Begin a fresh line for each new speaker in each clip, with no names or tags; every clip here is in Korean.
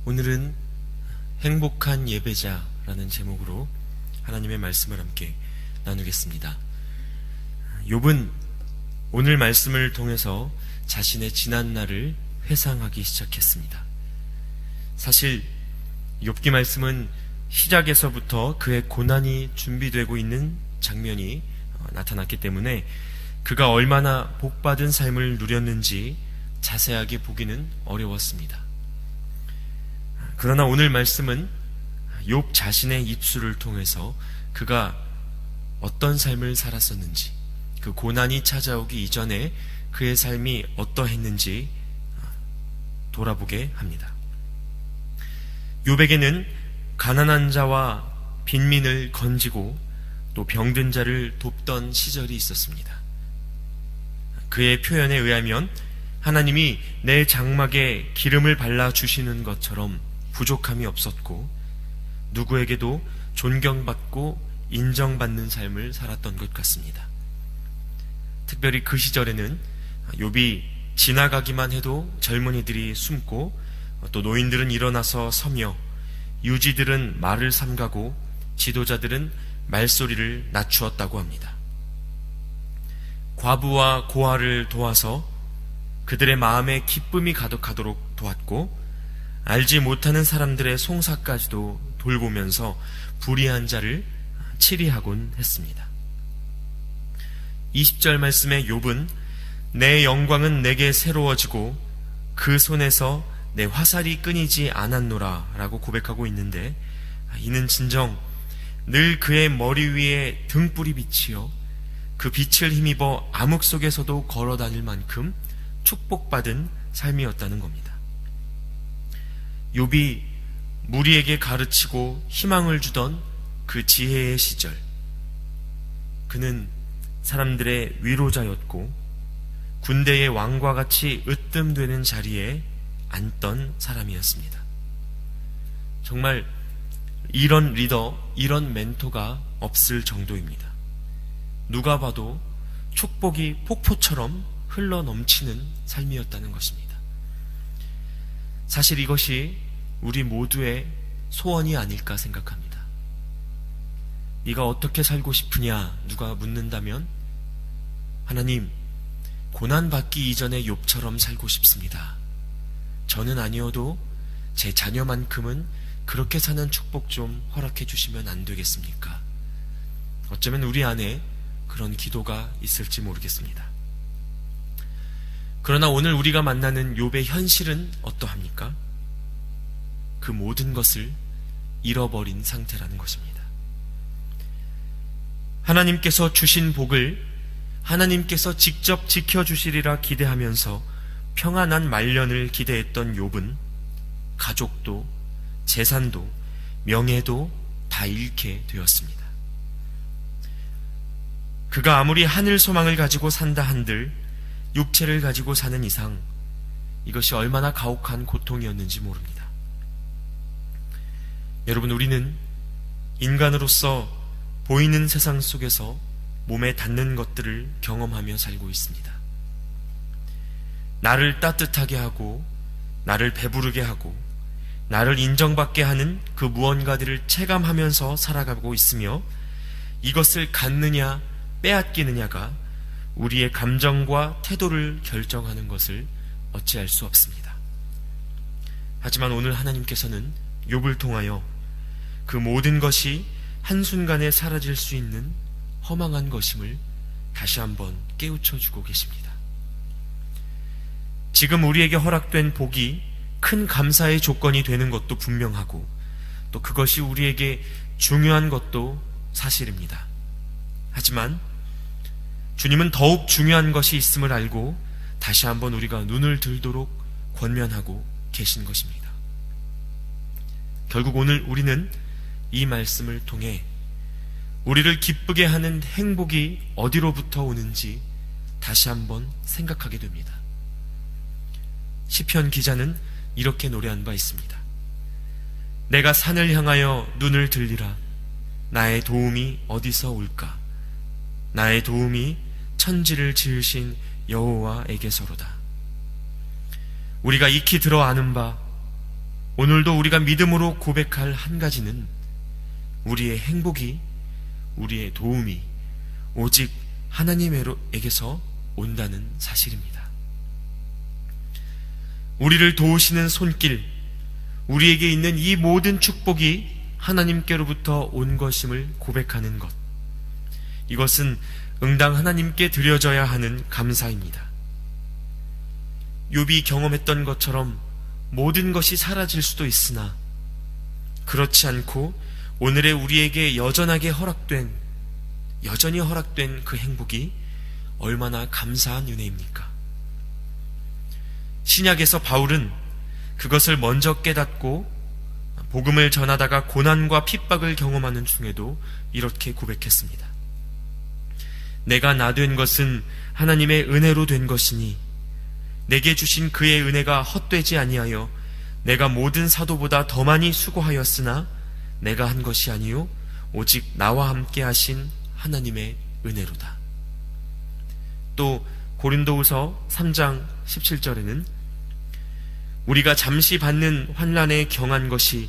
오늘은 행복한 예배자라는 제목으로 하나님의 말씀을 함께 나누겠습니다. 욥은 오늘 말씀을 통해서 자신의 지난 날을 회상하기 시작했습니다. 사실 욥기 말씀은 시작에서부터 그의 고난이 준비되고 있는 장면이 나타났기 때문에 그가 얼마나 복받은 삶을 누렸는지 자세하게 보기는 어려웠습니다. 그러나 오늘 말씀은 욥 자신의 입술을 통해서 그가 어떤 삶을 살았었는지, 그 고난이 찾아오기 이전에 그의 삶이 어떠했는지 돌아보게 합니다. 욥에게는 가난한 자와 빈민을 건지고 또 병든 자를 돕던 시절이 있었습니다. 그의 표현에 의하면 하나님이 내 장막에 기름을 발라주시는 것처럼 부족함이 없었고 누구에게도 존경받고 인정받는 삶을 살았던 것 같습니다. 특별히 그 시절에는 욥이 지나가기만 해도 젊은이들이 숨고 또 노인들은 일어나서 서며 유지들은 말을 삼가고 지도자들은 말소리를 낮추었다고 합니다. 과부와 고아를 도와서 그들의 마음에 기쁨이 가득하도록 도왔고 알지 못하는 사람들의 송사까지도 돌보면서 불의한 자를 치리하곤 했습니다. 20절 말씀에 욥은 내 영광은 내게 새로워지고 그 손에서 내 화살이 끊이지 않았노라 라고 고백하고 있는데, 이는 진정 늘 그의 머리 위에 등불이 비치어 그 빛을 힘입어 암흑 속에서도 걸어 다닐 만큼 축복받은 삶이었다는 겁니다. 욥이 무리에게 가르치고 희망을 주던 그 지혜의 시절, 그는 사람들의 위로자였고 군대의 왕과 같이 으뜸되는 자리에 앉던 사람이었습니다. 정말 이런 리더, 이런 멘토가 없을 정도입니다. 누가 봐도 축복이 폭포처럼 흘러 넘치는 삶이었다는 것입니다. 사실 이것이 우리 모두의 소원이 아닐까 생각합니다. 네가 어떻게 살고 싶으냐 누가 묻는다면 하나님, 고난받기 이전의 욥처럼 살고 싶습니다. 저는 아니어도 제 자녀만큼은 그렇게 사는 축복 좀 허락해 주시면 안 되겠습니까? 어쩌면 우리 안에 그런 기도가 있을지 모르겠습니다. 그러나 오늘 우리가 만나는 욥의 현실은 어떠합니까? 그 모든 것을 잃어버린 상태라는 것입니다. 하나님께서 주신 복을 하나님께서 직접 지켜주시리라 기대하면서 평안한 말년을 기대했던 욥은 가족도 재산도 명예도 다 잃게 되었습니다. 그가 아무리 하늘 소망을 가지고 산다 한들 육체를 가지고 사는 이상 이것이 얼마나 가혹한 고통이었는지 모릅니다. 여러분, 우리는 인간으로서 보이는 세상 속에서 몸에 닿는 것들을 경험하며 살고 있습니다. 나를 따뜻하게 하고 나를 배부르게 하고 나를 인정받게 하는 그 무언가들을 체감하면서 살아가고 있으며 이것을 갖느냐 빼앗기느냐가 우리의 감정과 태도를 결정하는 것을 어찌할 수 없습니다. 하지만 오늘 하나님께서는 욥을 통하여 그 모든 것이 한순간에 사라질 수 있는 허망한 것임을 다시 한번 깨우쳐주고 계십니다. 지금 우리에게 허락된 복이 큰 감사의 조건이 되는 것도 분명하고 또 그것이 우리에게 중요한 것도 사실입니다. 하지만 주님은 더욱 중요한 것이 있음을 알고 다시 한번 우리가 눈을 들도록 권면하고 계신 것입니다. 결국 오늘 우리는 이 말씀을 통해 우리를 기쁘게 하는 행복이 어디로부터 오는지 다시 한번 생각하게 됩니다. 시편 기자는 이렇게 노래한 바 있습니다. 내가 산을 향하여 눈을 들리라. 나의 도움이 어디서 올까? 나의 도움이 천지를 지으신 여호와에게서로다. 우리가 익히 들어 아는 바 오늘도 우리가 믿음으로 고백할 한 가지는 우리의 행복이, 우리의 도움이 오직 하나님에게서 온다는 사실입니다. 우리를 도우시는 손길, 우리에게 있는 이 모든 축복이 하나님께로부터 온 것임을 고백하는 것, 이것은 응당 하나님께 드려져야 하는 감사입니다. 욥이 경험했던 것처럼 모든 것이 사라질 수도 있으나 그렇지 않고 오늘의 우리에게 여전히 허락된 그 행복이 얼마나 감사한 은혜입니까? 신약에서 바울은 그것을 먼저 깨닫고 복음을 전하다가 고난과 핍박을 경험하는 중에도 이렇게 고백했습니다. 내가 나 된 것은 하나님의 은혜로 된 것이니 내게 주신 그의 은혜가 헛되지 아니하여 내가 모든 사도보다 더 많이 수고하였으나 내가 한 것이 아니요 오직 나와 함께 하신 하나님의 은혜로다. 또 고린도후서 3장 17절에는 우리가 잠시 받는 환난에 경한 것이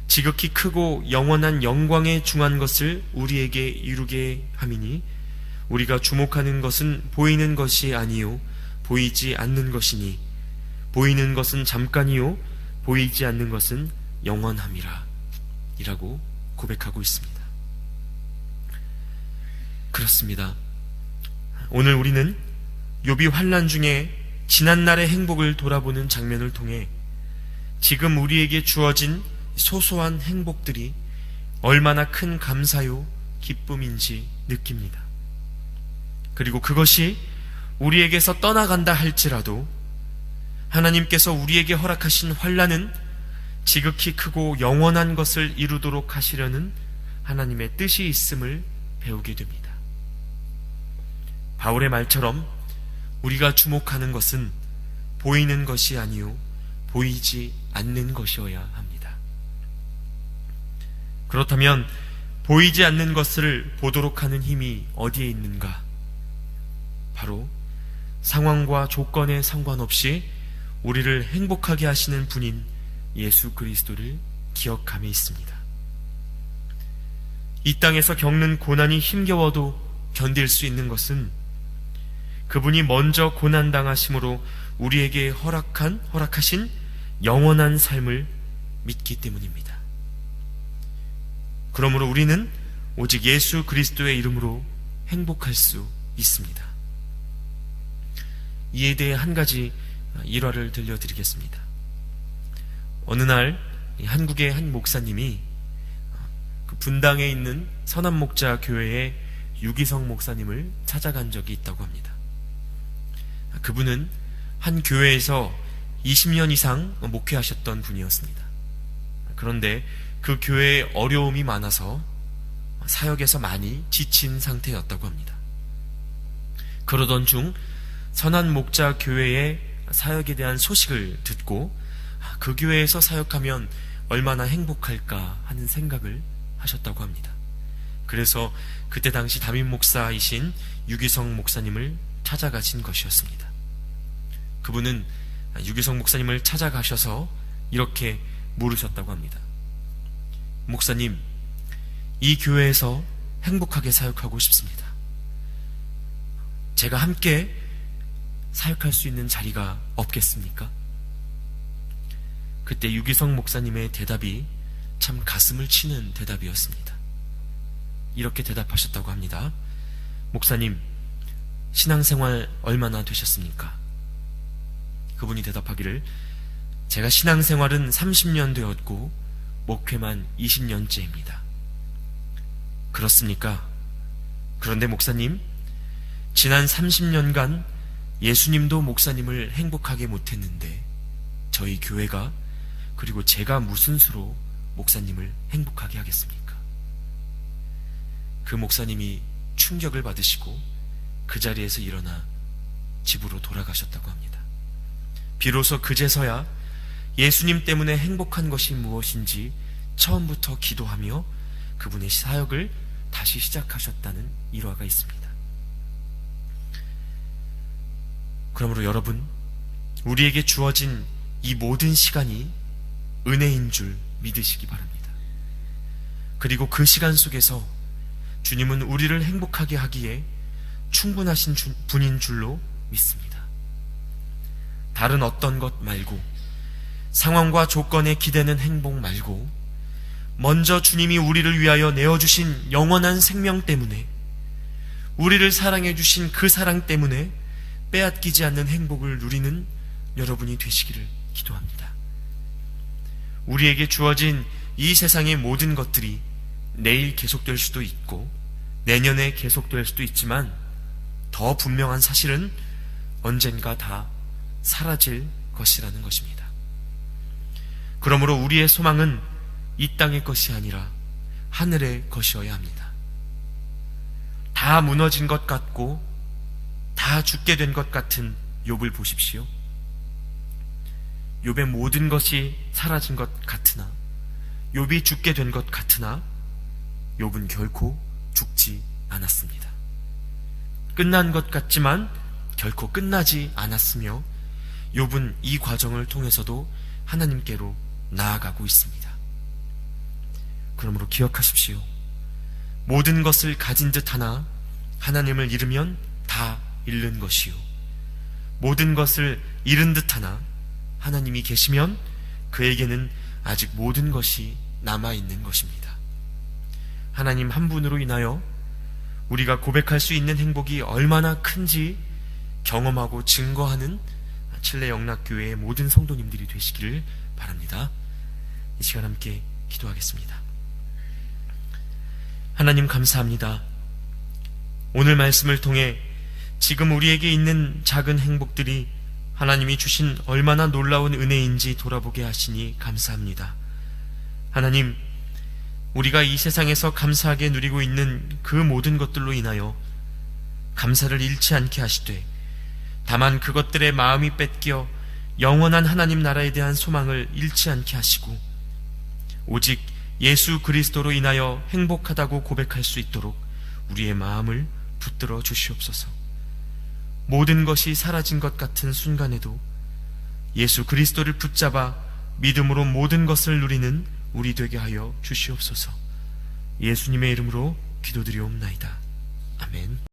지극히 크고 영원한 영광에 중한 것을 우리에게 이루게 함이니 우리가 주목하는 것은 보이는 것이 아니요 보이지 않는 것이니 보이는 것은 잠깐이요 보이지 않는 것은 영원함이라 이라고 고백하고 있습니다. 그렇습니다. 오늘 우리는 욥이 환난 중에 지난날의 행복을 돌아보는 장면을 통해 지금 우리에게 주어진 소소한 행복들이 얼마나 큰 감사요 기쁨인지 느낍니다. 그리고 그것이 우리에게서 떠나간다 할지라도 하나님께서 우리에게 허락하신 환난은 지극히 크고 영원한 것을 이루도록 하시려는 하나님의 뜻이 있음을 배우게 됩니다. 바울의 말처럼 우리가 주목하는 것은 보이는 것이 아니요 보이지 않는 것이어야 합니다. 그렇다면 보이지 않는 것을 보도록 하는 힘이 어디에 있는가? 바로 상황과 조건에 상관없이 우리를 행복하게 하시는 분인 예수 그리스도를 기억함에 있습니다. 이 땅에서 겪는 고난이 힘겨워도 견딜 수 있는 것은 그분이 먼저 고난당하심으로 우리에게 허락하신 영원한 삶을 믿기 때문입니다. 그러므로 우리는 오직 예수 그리스도의 이름으로 행복할 수 있습니다. 이에 대해 한 가지 일화를 들려드리겠습니다. 어느 날 한국의 한 목사님이 그 분당에 있는 선한목자 교회의 유기성 목사님을 찾아간 적이 있다고 합니다. 그분은 한 교회에서 20년 이상 목회하셨던 분이었습니다. 그런데 그 교회에 어려움이 많아서 사역에서 많이 지친 상태였다고 합니다. 그러던 중 선한목자 교회의 사역에 대한 소식을 듣고 그 교회에서 사역하면 얼마나 행복할까 하는 생각을 하셨다고 합니다. 그래서 그때 당시 담임 목사이신 유기성 목사님을 찾아가신 것이었습니다. 그분은 유기성 목사님을 찾아가셔서 이렇게 물으셨다고 합니다. 목사님, 이 교회에서 행복하게 사역하고 싶습니다. 제가 함께 사역할 수 있는 자리가 없겠습니까? 그때 유기성 목사님의 대답이 참 가슴을 치는 대답이었습니다. 이렇게 대답하셨다고 합니다. 목사님, 신앙생활 얼마나 되셨습니까? 그분이 대답하기를 제가 신앙생활은 30년 되었고 목회만 20년째입니다. 그렇습니까? 그런데 목사님, 지난 30년간 예수님도 목사님을 행복하게 못했는데 저희 교회가 그리고 제가 무슨 수로 목사님을 행복하게 하겠습니까? 그 목사님이 충격을 받으시고 그 자리에서 일어나 집으로 돌아가셨다고 합니다. 비로소 그제서야 예수님 때문에 행복한 것이 무엇인지 처음부터 기도하며 그분의 사역을 다시 시작하셨다는 일화가 있습니다. 그러므로 여러분, 우리에게 주어진 이 모든 시간이 은혜인 줄 믿으시기 바랍니다. 그리고 그 시간 속에서 주님은 우리를 행복하게 하기에 충분하신 분인 줄로 믿습니다. 다른 어떤 것 말고, 상황과 조건에 기대는 행복 말고, 먼저 주님이 우리를 위하여 내어주신 영원한 생명 때문에, 우리를 사랑해 주신 그 사랑 때문에 빼앗기지 않는 행복을 누리는 여러분이 되시기를 기도합니다. 우리에게 주어진 이 세상의 모든 것들이 내일 계속될 수도 있고 내년에 계속될 수도 있지만, 더 분명한 사실은 언젠가 다 사라질 것이라는 것입니다. 그러므로 우리의 소망은 이 땅의 것이 아니라 하늘의 것이어야 합니다. 다 무너진 것 같고 다 죽게 된 것 같은 욥을 보십시오. 욥의 모든 것이 사라진 것 같으나, 욥이 죽게 된 것 같으나 욥은 결코 죽지 않았습니다. 끝난 것 같지만 결코 끝나지 않았으며, 욥은 이 과정을 통해서도 하나님께로 나아가고 있습니다. 그러므로 기억하십시오. 모든 것을 가진 듯 하나 하나님을 잃으면 다 잃는 것이요, 모든 것을 잃은 듯 하나 하나님이 계시면 그에게는 아직 모든 것이 남아있는 것입니다. 하나님 한 분으로 인하여 우리가 고백할 수 있는 행복이 얼마나 큰지 경험하고 증거하는 칠레 영락교회의 모든 성도님들이 되시기를 바랍니다. 이 시간 함께 기도하겠습니다. 하나님 감사합니다. 오늘 말씀을 통해 지금 우리에게 있는 작은 행복들이 하나님이 주신 얼마나 놀라운 은혜인지 돌아보게 하시니 감사합니다. 하나님, 우리가 이 세상에서 감사하게 누리고 있는 그 모든 것들로 인하여 감사를 잃지 않게 하시되, 다만 그것들의 마음이 뺏겨 영원한 하나님 나라에 대한 소망을 잃지 않게 하시고, 오직 예수 그리스도로 인하여 행복하다고 고백할 수 있도록 우리의 마음을 붙들어 주시옵소서. 모든 것이 사라진 것 같은 순간에도 예수 그리스도를 붙잡아 믿음으로 모든 것을 누리는 우리 되게 하여 주시옵소서. 예수님의 이름으로 기도드리옵나이다. 아멘.